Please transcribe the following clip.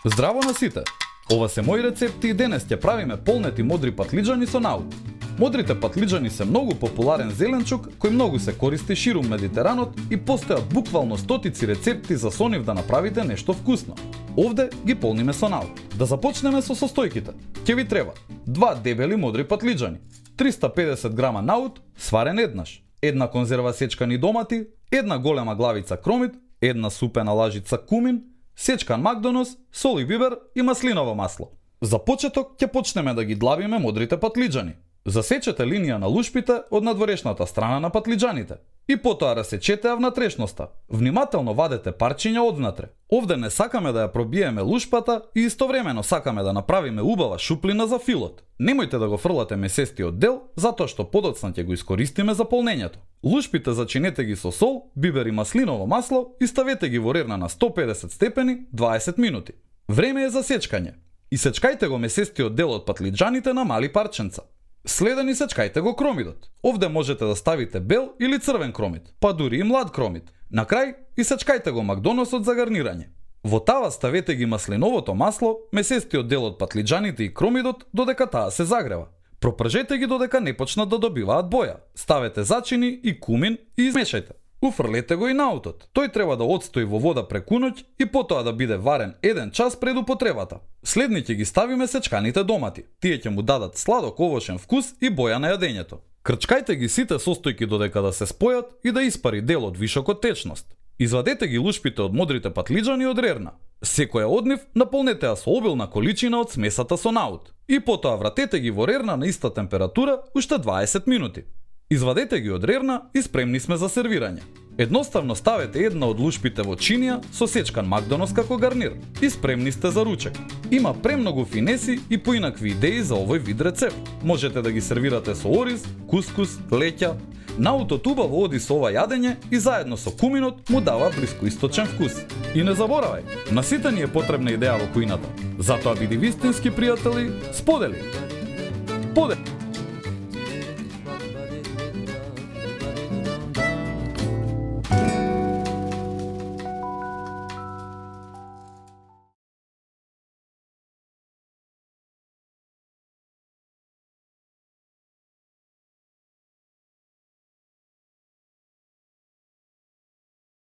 Здраво на сите! Ова се мои рецепти и денес ќе правиме полнети модри патлиџани со наут. Модрите патлиџани се многу популарен зеленчук кој многу се користи ширум Медитеранот и постојат буквално стотици рецепти за со нив да направите нешто вкусно. Овде ги полниме со наут. Да започнеме со состојките. Ќе ви треба 2 дебели модри патлиџани, 350 грама наут сварен еднаш, една конзерва сечкани домати, една голема главица кромит, една супена лажица кумин, сечкан макдонос, сол и бибер и маслиново масло. За почеток ќе почнеме да ги длабиме модрите патлиџани. Засечете линија на лушпите од надворешната страна на патлиџаните и потоа расечете ја внатрешноста. Внимателно вадете парчиња однатре. Овде не сакаме да ја пробиеме лушпата и истовремено сакаме да направиме убава шуплина за филот. Немојте да го фрлате месестиот дел, затоа што подоцна ќе го искористиме за полнењето. Лушпите зачинете ги со сол, бибер и маслиново масло и ставете ги во рерна на 150 степени 20 минути. Време е за сечкање. Исечкајте го месестиот дел од патлиџаните на мали парченца. Следен исечкајте го кромидот. Овде можете да ставите бел или црвен кромид, па дури и млад кромид. На крај исечкајте го макдоносот за гарнирање. Во тава ставете ги маслиновото масло, месестиот дел од патлиџаните и кромидот додека таа се загрева. Пропржете ги додека не почнат да добиваат боја. Ставете зачини и кумин и измешајте. Уфрлете го и наутот. Тој треба да одстои во вода преку ноќ и потоа да биде варен 1 час пред употребата. Следни ќе ги ставиме сечканите домати. Тие ќе му дадат сладок овошен вкус и боја на јадењето. Крчкајте ги сите состојки додека да се спојат и да испари дел од вишокот течност. Извадете ги лушпите од модрите патлиџани од рерна. Секоја од нив наполнете ја со обилна количина од смесата со наут. И потоа вратете ги во рерна на иста температура уште 20 минути. Извадете ги од рерна и спремни сме за сервирање. Едноставно ставете една од лушпите во чинија со сечкан макдонос како гарнир и спремни сте за ручек. Има премногу финеси и поинакви идеи за овој вид рецепт. Можете да ги сервирате со ориз, кускус, леќа. Наутот убаво оди со ова јадење и заедно со куминот му дава блискоисточен вкус. И не заборавај, на сите ни е потребна идеја во кујната. Затоа биди вистински пријатели, сподели.